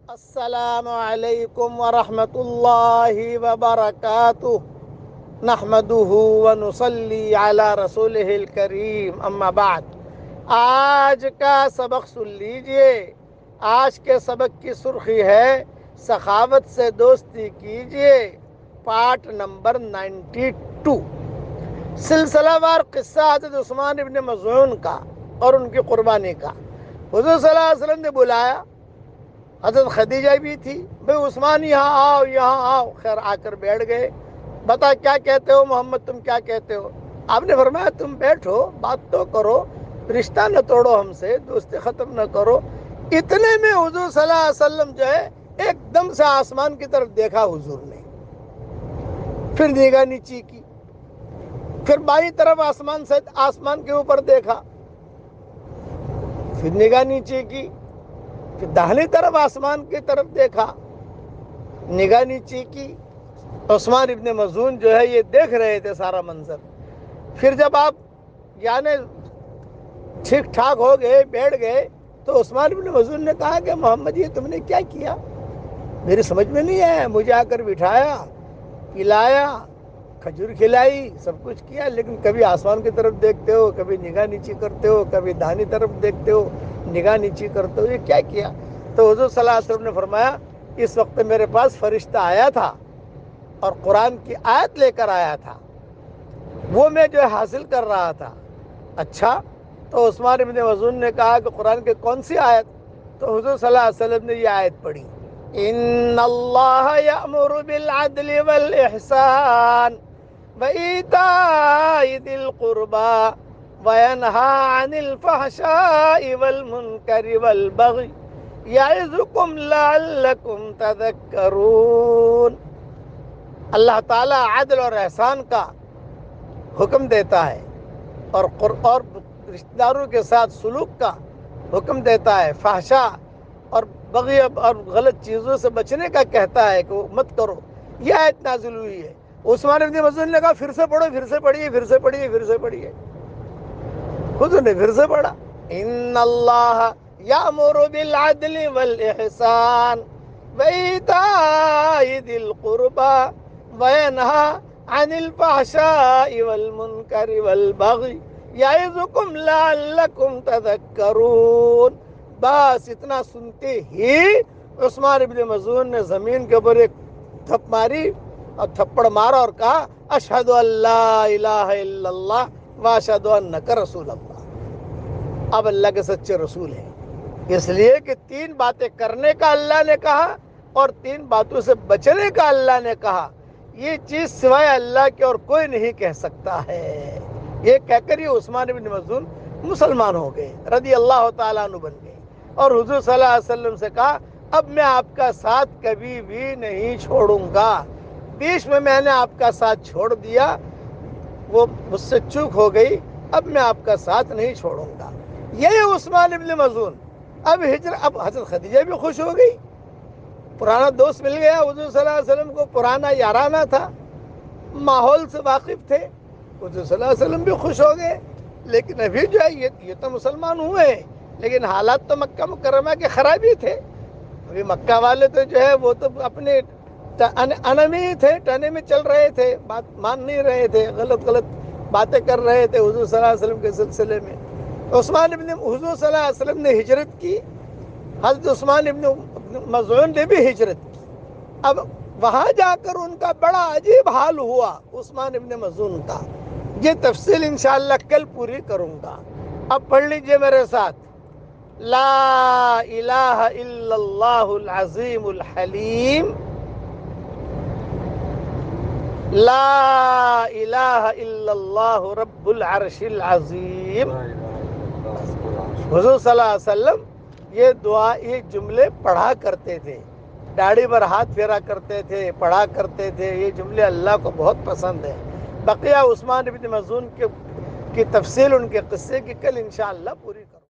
السلام علیکم ورحمۃ اللہ وبرکاتہ نحمده ونصلی علی رسولہ الکریم اما بعد۔ آج کا سبق سن لیجئے۔ آج کے سبق کی سرخی ہے سخاوت سے دوستی کیجئے، پارٹ نمبر 92، سلسلہ وار قصہ حضرت عثمان ابن مظعون کا اور ان کی قربانی کا۔ حضور صلی اللہ علیہ وسلم نے بلایا، حضرت خدیجہ بھی تھی، بھئی عثمان یہاں آؤ یہاں آؤ۔ خیر آ کر بیٹھ گئے۔ بتا کیا کہتے ہو محمد، تم کیا کہتے ہو؟ آپ نے فرمایا تم بیٹھو، بات تو کرو، رشتہ نہ توڑو ہم سے، دوستی ختم نہ کرو۔ اتنے میں حضور صلی اللہ علیہ وسلم جو ہے ایک دم سے آسمان کی طرف دیکھا حضور نے، پھر نگاہ نیچی کی، پھر بائیں طرف آسمان کے اوپر دیکھا، پھر نگاہ نیچی کی، پھر داہنی طرف آسمان کی طرف دیکھا، نگاہ نیچی کی۔ عثمان ابن مظعون جو ہے یہ دیکھ رہے تھے سارا منظر۔ پھر جب آپ یعنی ٹھیک ٹھاک ہو گئے، بیٹھ گئے، تو عثمان ابن مظعون نے کہا کہ محمد یہ تم نے کیا کیا؟ میری سمجھ میں نہیں ہے، مجھے آ کر بٹھایا، پلایا، کھجور کھلائی، سب کچھ کیا، لیکن کبھی آسمان کی طرف دیکھتے ہو، کبھی نگاہ نیچی کرتے ہو، کبھی داہنی طرف دیکھتے ہو، نگاہ نیچی کرتے ہو، یہ کیا کیا؟ تو حضور صلی اللہ علیہ وسلم نے فرمایا اس وقت میرے پاس فرشتہ آیا تھا اور قرآن کی آیت لے کر آیا تھا، وہ میں جو حاصل کر رہا تھا۔ اچھا، تو عثمان ابن مظعون نے کہا کہ قرآن کی کون سی آیت؟ تو حضور صلی اللہ علیہ وسلم نے یہ آیت پڑھی، ان اللہ یأمر بالعدل والاحسان وإيتاء ذی القربى وینہی عن الفحشاء والمنکر والبغی یعظکم لعلکم تذکرون۔ اللہ تعالیٰ عدل اور احسان کا حکم دیتا ہے اور رشتہ داروں کے ساتھ سلوک کا حکم دیتا ہے، فحشاء اور بغی اور غلط چیزوں سے بچنے کا کہتا ہے کہ وہ مت کرو۔ یہ آیت نازل ہوئی ہے۔ عثمان ابن مظعون نے کہا پھر سے پڑھو، پھر سے پڑھیے، پھر سے پڑھیے، پھر سے پڑھیے۔ حضور نے پھر سے پڑھا، ان اللہ یأمر بالعدل والاحسان وإیتاء ذی القربى وینہی عن الفحشاء والمنکر والبغی یعظکم لعلکم تذکرون۔ بس اتنا سنتے ہی عثمان ابن مظعون نے زمین کے اوپر ایک تھپ ماری اور تھپڑ مارا اور کہا اشہد ان لا الہ الا اللہ واشہد انک رسول اللہ۔ اب اللہ کے سچے رسول ہیں، اس لیے کہ 3 باتیں کرنے کا اللہ نے کہا اور 3 باتوں سے بچنے کا اللہ نے کہا۔ یہ چیز سوائے اللہ کے اور کوئی نہیں کہہ سکتا ہے۔ یہ کہہ کر یہ عثمان بن مظعون مسلمان ہو گئے، رضی اللہ تعالیٰ عنہ بن گئے، اور حضور صلی اللہ علیہ وسلم سے کہا اب میں آپ کا ساتھ کبھی بھی نہیں چھوڑوں گا۔ بیچ میں نے آپ کا ساتھ چھوڑ دیا، وہ مجھ سے چوک ہو گئی، اب میں آپ کا ساتھ نہیں چھوڑوں گا۔ یہی عثمان ابن مظعون۔ اب حضرت خدیجہ بھی خوش ہو گئی، پرانا دوست مل گیا۔ حضور صلی اللہ علیہ وسلم کو پرانا یارانہ تھا، ماحول سے واقف تھے، حضور صلی اللہ علیہ وسلم بھی خوش ہو گئے۔ لیکن ابھی جو ہے یہ تو مسلمان ہوئے ہیں، لیکن حالات تو مکہ مکرمہ کے خرابی تھے۔ ابھی مکہ والے تو جو ہے وہ تو اپنے انمی تھے، ٹنے میں چل رہے تھے، بات مان نہیں رہے تھے، غلط باتیں کر رہے تھے حضور صلی اللہ علیہ وسلم کے سلسلے میں۔ حضور صلی اللہ علیہ وسلم نے ہجرت کی، حضرت عثمان ابن مظعون نے بھی ہجرت کی۔ اب وہاں جا کر ان کا بڑا عجیب حال ہوا عثمان ابن مظعون کا۔ یہ تفصیل انشاءاللہ کل پوری کروں گا۔ اب پڑھ لیجئے میرے ساتھ، لا الہ الا اللہ العظیم الحلیم، لا الہ الا اللہ رب العرش العظیم۔ حضور صلی اللہ علیہ وسلم یہ دعا، یہ جملے پڑھا کرتے تھے، داڑھی پر ہاتھ پھیرا کرتے تھے، پڑھا کرتے تھے۔ یہ جملے اللہ کو بہت پسند ہیں۔ بقیہ عثمان بن مظعون کی تفصیل، ان کے قصے کی کل انشاءاللہ پوری کروں۔